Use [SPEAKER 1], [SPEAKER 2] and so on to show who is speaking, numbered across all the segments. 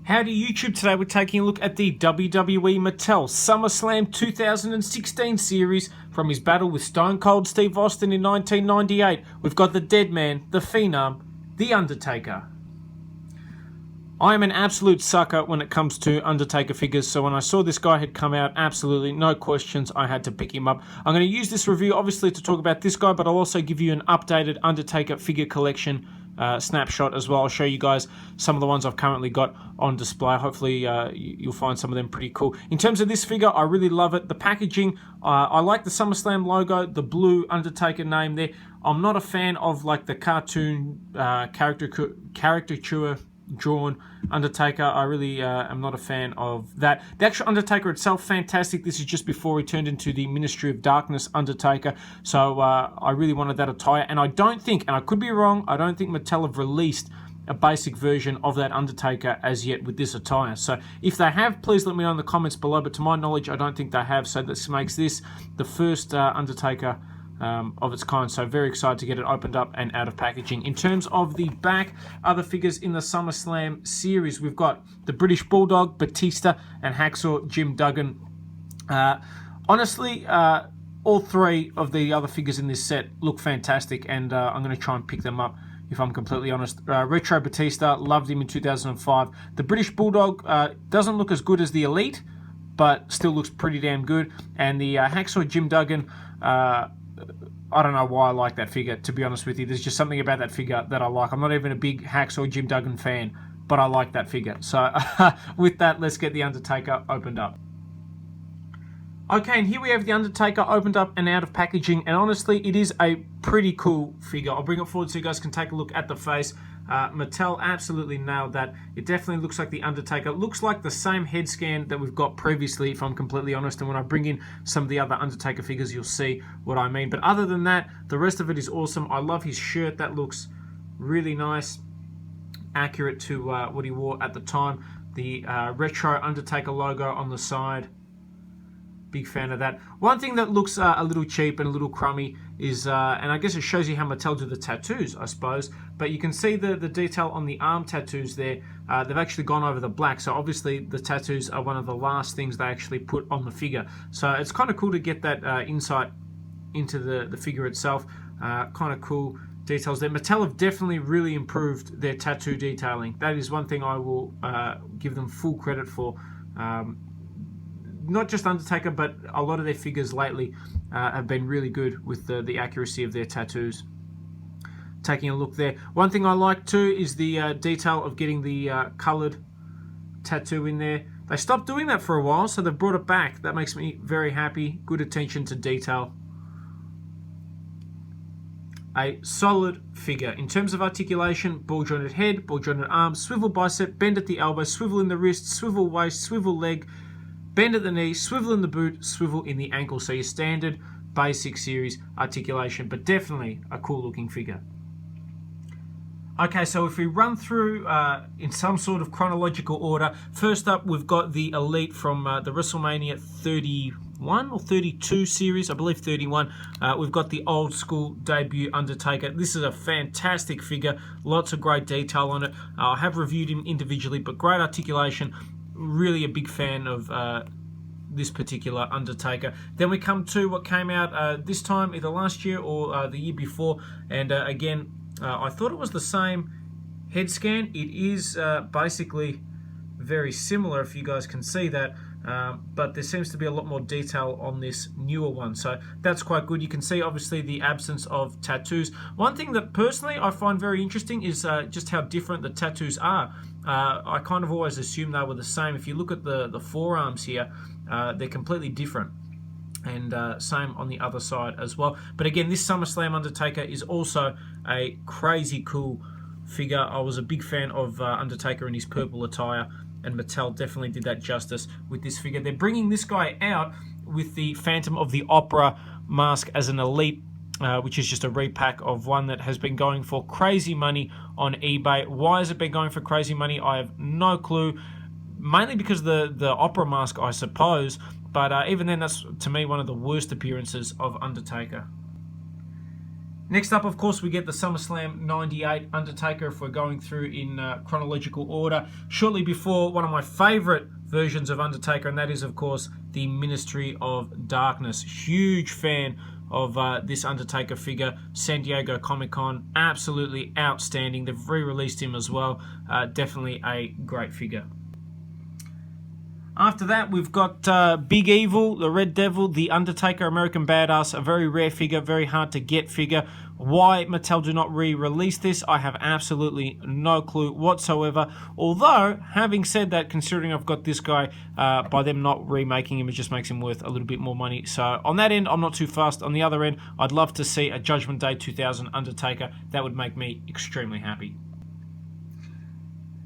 [SPEAKER 1] Howdy YouTube, today we're taking a look at the WWE Mattel SummerSlam 2016 series from his battle with Stone Cold Steve Austin in 1998. We've got the Dead Man, the Phenom, the Undertaker. I am an absolute sucker when it comes to Undertaker figures, so when I saw this guy had come out, absolutely no questions, I had to pick him up. I'm going to use this review obviously to talk about this guy, but I'll also give you an updated Undertaker figure collection snapshot as well. I'll show you guys some of the ones I've currently got on display. Hopefully you'll find some of them pretty cool. In terms of this figure, I really love it. The packaging, I like the SummerSlam logo, the blue Undertaker name there. I'm not a fan of like the cartoon caricature drawn Undertaker. I really am not a fan of that. The actual Undertaker itself, fantastic. This is just before he turned into the Ministry of Darkness Undertaker, so I really wanted that attire, and I don't think, and I could be wrong, I don't think Mattel have released a basic version of that Undertaker as yet with this attire. So if they have, please let me know in the comments below, but to my knowledge I don't think they have, so this makes this the first Undertaker of its kind, so very excited to get it opened up and out of packaging. In terms of the back, other figures in the SummerSlam series, we've got the British Bulldog, Batista, and Hacksaw Jim Duggan. Honestly, all three of the other figures in this set look fantastic, and I'm going to try and pick them up if I'm completely honest. Retro Batista, loved him in 2005. The British Bulldog doesn't look as good as the Elite, but still looks pretty damn good. And the Hacksaw Jim Duggan, I don't know why I like that figure, to be honest with you. There's just something about that figure that I like. I'm not even a big Hacksaw Jim Duggan fan, but I like that figure. So with that, let's get the Undertaker opened up. Okay, and here we have the Undertaker opened up and out of packaging, and honestly, it is a pretty cool figure. I'll bring it forward so you guys can take a look at the face. Mattel absolutely nailed that. It definitely looks like the Undertaker. It looks like the same head scan that we've got previously, if I'm completely honest, and when I bring in some of the other Undertaker figures, you'll see what I mean. But other than that, the rest of it is awesome. I love his shirt. That looks really nice, accurate to what he wore at the time. The retro Undertaker logo on the side. Big fan of that. One thing that looks a little cheap and a little crummy is, and I guess it shows you how Mattel do the tattoos, I suppose, but you can see the detail on the arm tattoos there. They've actually gone over the black, so obviously the tattoos are one of the last things they actually put on the figure. So it's kind of cool to get that insight into the figure itself. Kind of cool details there. Mattel have definitely really improved their tattoo detailing. That is one thing I will give them full credit for. Not just Undertaker, but a lot of their figures lately have been really good with the accuracy of their tattoos. Taking a look there. One thing I like too is the detail of getting the coloured tattoo in there. They stopped doing that for a while, so they've brought it back. That makes me very happy. Good attention to detail. A solid figure. In terms of articulation, ball jointed head, ball jointed arm, swivel bicep, bend at the elbow, swivel in the wrist, swivel waist, swivel leg, bend at the knee, swivel in the boot, swivel in the ankle. So your standard basic series articulation, but definitely a cool looking figure. Okay, so if we run through in some sort of chronological order, first up we've got the Elite from the Wrestlemania 31 or 32 series, I believe 31. We've got the old school debut Undertaker. This is a fantastic figure, lots of great detail on it. I have reviewed him individually, but great articulation. Really a big fan of this particular Undertaker. Then we come to what came out this time, either last year or the year before, and again, I thought it was the same head scan. It is basically very similar, if you guys can see that, but there seems to be a lot more detail on this newer one, so that's quite good. You can see obviously the absence of tattoos. One thing that personally I find very interesting is just how different the tattoos are. I kind of always assumed they were the same. If you look at the forearms here, they're completely different, and same on the other side as well. But again, this SummerSlam Undertaker is also a crazy cool figure. I was a big fan of Undertaker in his purple attire, and Mattel definitely did that justice with this figure. They're bringing this guy out with the Phantom of the Opera mask as an Elite, which is just a repack of one that has been going for crazy money on eBay. Why has it been going for crazy money? I have no clue. Mainly because the opera mask, I suppose. But even then, that's, to me, one of the worst appearances of Undertaker. Next up, of course, we get the SummerSlam 98 Undertaker, if we're going through in chronological order. Shortly before one of my favourite versions of Undertaker, and that is, of course, the Ministry of Darkness. Huge fan of this Undertaker figure. San Diego Comic-Con, absolutely outstanding. They've re-released him as well. Definitely a great figure. After that, we've got Big Evil, the Red Devil, the Undertaker, American Badass, a very rare figure, very hard to get figure. Why Mattel do not re-release this, I have absolutely no clue whatsoever. Although, having said that, considering I've got this guy, by them not remaking him, it just makes him worth a little bit more money. So on that end, I'm not too fast. On the other end, I'd love to see a Judgment Day 2000 Undertaker. That would make me extremely happy.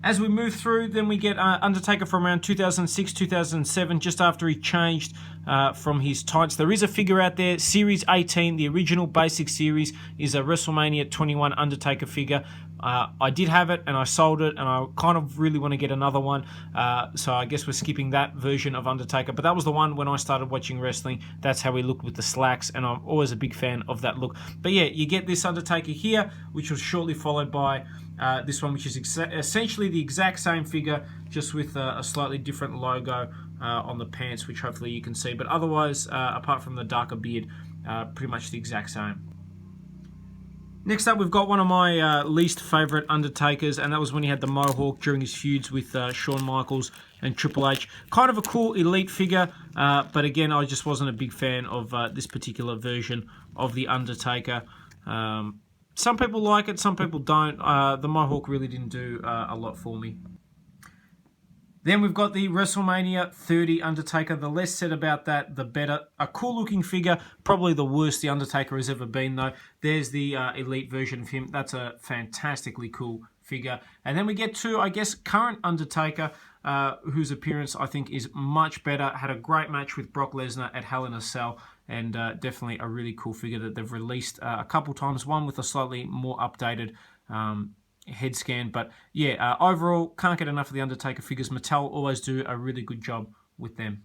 [SPEAKER 1] As we move through, then we get Undertaker from around 2006, 2007, just after he changed from his tights. There is a figure out there, Series 18, the original basic series, is a WrestleMania 21 Undertaker figure. I did have it, and I sold it, and I kind of really want to get another one. So I guess we're skipping that version of Undertaker. But that was the one when I started watching wrestling. That's how he looked with the slacks, and I'm always a big fan of that look. But yeah, you get this Undertaker here, which was shortly followed by this one, which is essentially the exact same figure, just with a slightly different logo on the pants, which hopefully you can see. But otherwise, apart from the darker beard, pretty much the exact same. Next up, we've got one of my least favourite Undertakers, and that was when he had the mohawk during his feuds with Shawn Michaels and Triple H. Kind of a cool elite figure, but again, I just wasn't a big fan of this particular version of the Undertaker. Some people like it, some people don't. The mohawk really didn't do a lot for me. Then we've got the WrestleMania 30 Undertaker. The less said about that, the better. A cool-looking figure. Probably the worst the Undertaker has ever been, though. There's the elite version of him. That's a fantastically cool figure. And then we get to, I guess, current Undertaker, whose appearance I think is much better. Had a great match with Brock Lesnar at Hell in a Cell. And definitely a really cool figure that they've released a couple times. One with a slightly more updated head scan, but yeah, overall, can't get enough of the Undertaker figures. Mattel always do a really good job with them.